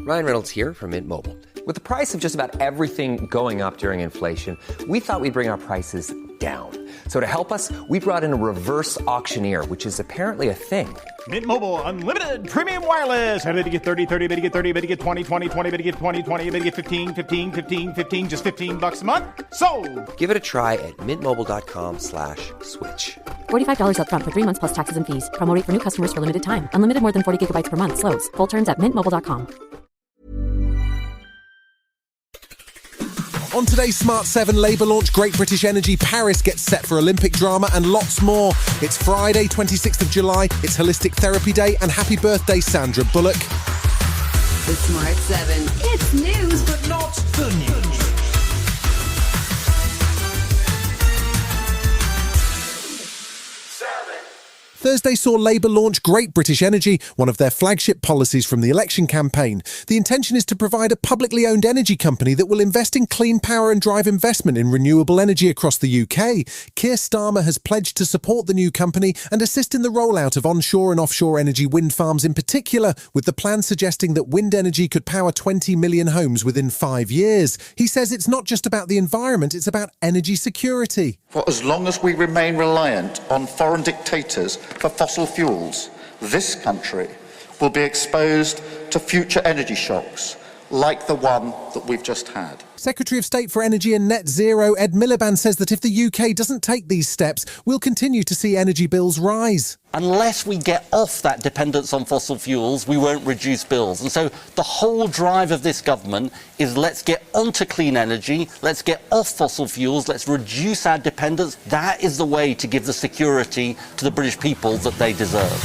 Ryan Reynolds here from Mint Mobile. With the price of just about everything going up during inflation, we thought we'd bring our prices down. So to help us, we brought in a reverse auctioneer, which is apparently a thing. Mint Mobile Unlimited Premium Wireless. How to get 30, 30, bit to get 30, bit to get 20, 20, 20, bit to get 20, 20, bit to get 15, 15, 15, 15, just $15 a month? Sold! Give it a try at mintmobile.com/switch. $45 up front for 3 months plus taxes and fees. Promo rate for new customers for limited time. Unlimited more than 40 gigabytes per month. Slows full terms at mintmobile.com. On today's Smart 7, Labour launch Great British Energy, Paris gets set for Olympic drama and lots more. It's Friday, 26th of July, it's Holistic Therapy Day, and happy birthday, Sandra Bullock. The Smart 7. It's news, but not the news. Thursday saw Labour launch Great British Energy, one of their flagship policies from the election campaign. The intention is to provide a publicly owned energy company that will invest in clean power and drive investment in renewable energy across the UK. Keir Starmer has pledged to support the new company and assist in the rollout of onshore and offshore energy wind farms in particular, with the plan suggesting that wind energy could power 20 million homes within 5 years. He says it's not just about the environment, it's about energy security. For as long as we remain reliant on foreign dictators for fossil fuels, this country will be exposed to future energy shocks like the one that we've just had. Secretary of State for Energy and Net Zero Ed Miliband says that if the UK doesn't take these steps, we'll continue to see energy bills rise. Unless we get off that dependence on fossil fuels, we won't reduce bills. And so the whole drive of this government is let's get onto clean energy, let's get off fossil fuels, let's reduce our dependence. That is the way to give the security to the British people that they deserve.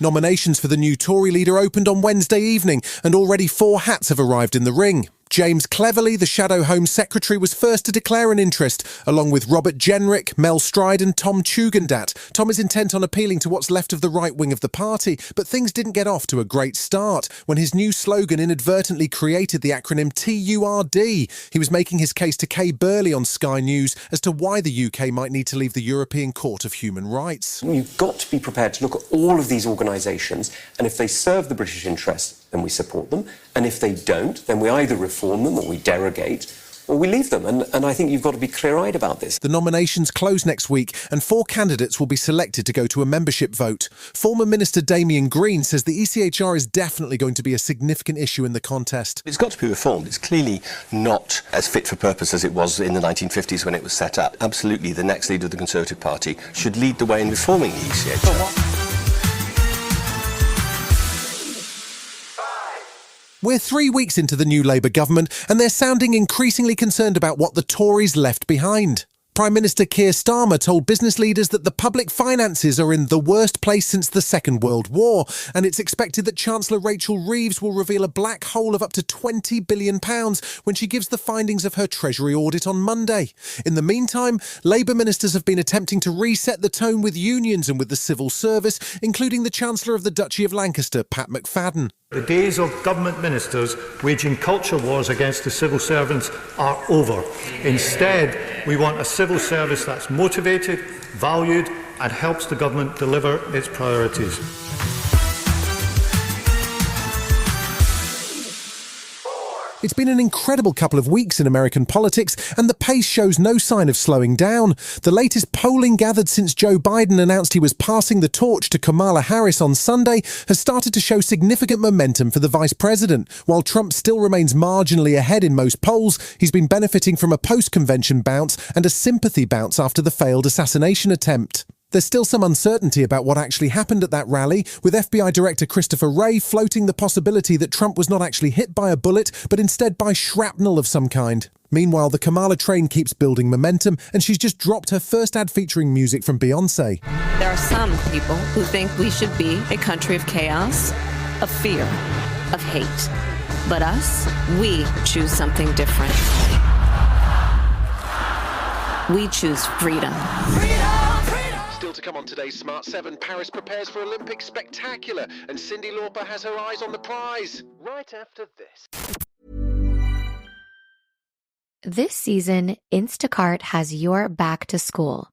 Nominations for the new Tory leader opened on Wednesday evening, and already 4 hats have arrived in the ring. James Cleverly, the Shadow Home Secretary, was first to declare an interest, along with Robert Jenrick, Mel Stride and Tom Tugendhat. Tom is intent on appealing to what's left of the right wing of the party, but things didn't get off to a great start when his new slogan inadvertently created the acronym TURD. He was making his case to Kay Burley on Sky News as to why the UK might need to leave the European Court of Human Rights. You've got to be prepared to look at all of these organisations, and if they serve the British interest, then we support them, and if they don't, then we either reform them or we derogate or we leave them. And I think you've got to be clear-eyed about this. The nominations close next week and 4 candidates will be selected to go to a membership vote. Former Minister Damien Green says the ECHR is definitely going to be a significant issue in the contest. It's got to be reformed. It's clearly not as fit for purpose as it was in the 1950s when it was set up. Absolutely, the next leader of the Conservative Party should lead the way in reforming the ECHR. We're 3 weeks into the new Labour government and they're sounding increasingly concerned about what the Tories left behind. Prime Minister Keir Starmer told business leaders that the public finances are in the worst place since the Second World War, and it's expected that Chancellor Rachel Reeves will reveal a black hole of up to £20 billion when she gives the findings of her Treasury audit on Monday. In the meantime, Labour ministers have been attempting to reset the tone with unions and with the civil service, including the Chancellor of the Duchy of Lancaster, Pat McFadden. The days of government ministers waging culture wars against the civil servants are over. Instead, we want a civil service that's motivated, valued, and helps the government deliver its priorities. It's been an incredible couple of weeks in American politics, and the pace shows no sign of slowing down. The latest polling gathered since Joe Biden announced he was passing the torch to Kamala Harris on Sunday has started to show significant momentum for the vice president. While Trump still remains marginally ahead in most polls, he's been benefiting from a post-convention bounce and a sympathy bounce after the failed assassination attempt. There's still some uncertainty about what actually happened at that rally, with FBI Director Christopher Wray floating the possibility that Trump was not actually hit by a bullet, but instead by shrapnel of some kind. Meanwhile, the Kamala train keeps building momentum, and she's just dropped her first ad featuring music from Beyoncé. There are some people who think we should be a country of chaos, of fear, of hate. But us, we choose something different. We choose freedom. Still to come on today's Smart 7, Paris prepares for Olympic spectacular, and Cyndi Lauper has her eyes on the prize. Right after this. This season, Instacart has your back to school.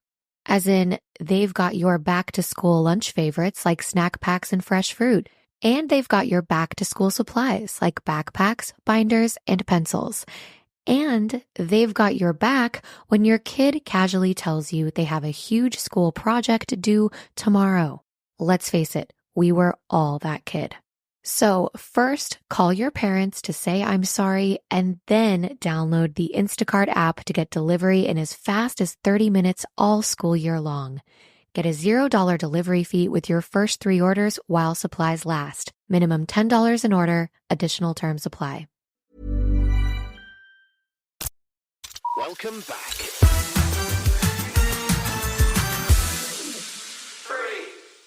As in, they've got your back-to-school lunch favorites like snack packs and fresh fruit. And they've got your back-to-school supplies like backpacks, binders, and pencils. And they've got your back when your kid casually tells you they have a huge school project due tomorrow. Let's face it, we were all that kid. So first, call your parents to say I'm sorry, and then download the Instacart app to get delivery in as fast as 30 minutes all school year long. Get a $0 delivery fee with your first 3 orders while supplies last. Minimum $10 an order. Additional terms apply. Welcome back.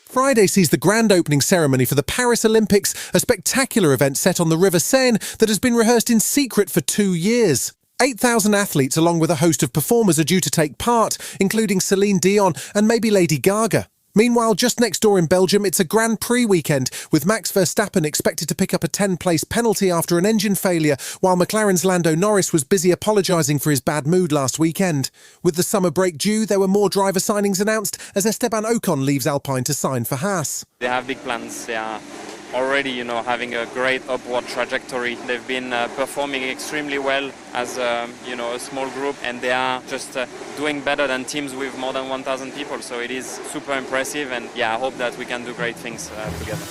Friday sees the grand opening ceremony for the Paris Olympics, a spectacular event set on the River Seine that has been rehearsed in secret for 2 years. 8,000 athletes along with a host of performers are due to take part, including Celine Dion and maybe Lady Gaga. Meanwhile, just next door in Belgium, it's a Grand Prix weekend, with Max Verstappen expected to pick up a 10-place penalty after an engine failure, while McLaren's Lando Norris was busy apologising for his bad mood last weekend. With the summer break due, there were more driver signings announced as Esteban Ocon leaves Alpine to sign for Haas. They have big plans. They are already, having a great upward trajectory. They've been performing extremely well as, a small group, and they are just doing better than teams with more than 1,000 people. So it is super impressive, and I hope that we can do great things together.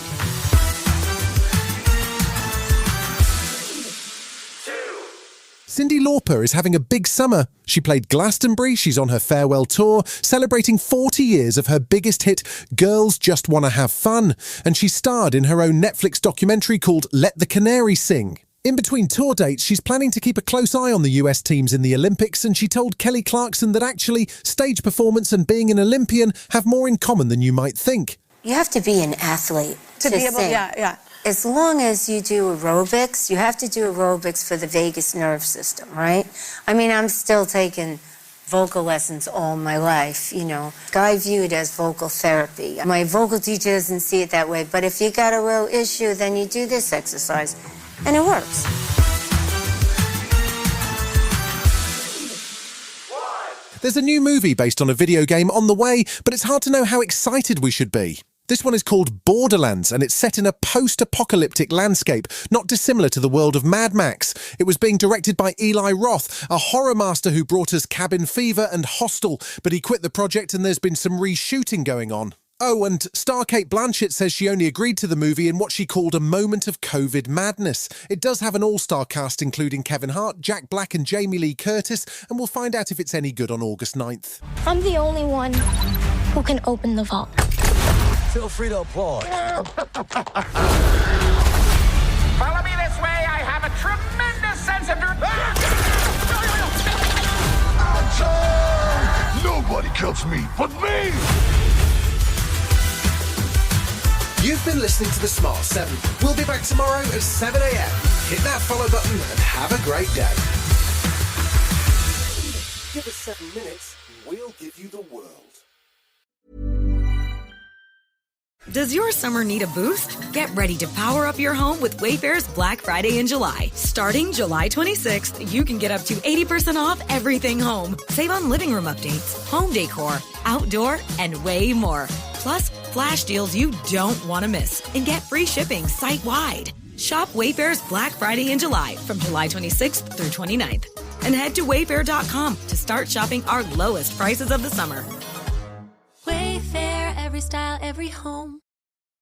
Cyndi Lauper is having a big summer. She played Glastonbury, she's on her farewell tour, celebrating 40 years of her biggest hit, Girls Just Wanna Have Fun, and she starred in her own Netflix documentary called Let the Canary Sing. In between tour dates, she's planning to keep a close eye on the US teams in the Olympics, and she told Kelly Clarkson that actually, stage performance and being an Olympian have more in common than you might think. You have to be an athlete to be able, sing. yeah. As long as you do aerobics, you have to do aerobics for the vagus nerve system, right? I mean, I'm still taking vocal lessons all my life, I view it as vocal therapy. My vocal teacher doesn't see it that way, but if you got a real issue, then you do this exercise, and it works. There's a new movie based on a video game on the way, but it's hard to know how excited we should be. This one is called Borderlands, and it's set in a post-apocalyptic landscape, not dissimilar to the world of Mad Max. It was being directed by Eli Roth, a horror master who brought us Cabin Fever and Hostel, but he quit the project and there's been some reshooting going on. Oh, and star Cate Blanchett says she only agreed to the movie in what she called a moment of COVID madness. It does have an all-star cast including Kevin Hart, Jack Black and Jamie Lee Curtis, and we'll find out if it's any good on August 9th. I'm the only one who can open the vault. Feel free to applaud. Follow me this way. I have a tremendous sense of Nobody kills me but me! You've been listening to The Smart 7. We'll be back tomorrow at 7 a.m. Hit that follow button and have a great day. Give us 7 minutes, we'll give you the world. Does your summer need a boost? Get ready to power up your home with Wayfair's Black Friday in July. Starting July 26th, you can get up to 80% off everything home. Save on living room updates, home decor, outdoor, and way more. Plus, flash deals you don't want to miss. And get free shipping site-wide. Shop Wayfair's Black Friday in July from July 26th through 29th. And head to wayfair.com to start shopping our lowest prices of the summer. Wayfair, every style, every home.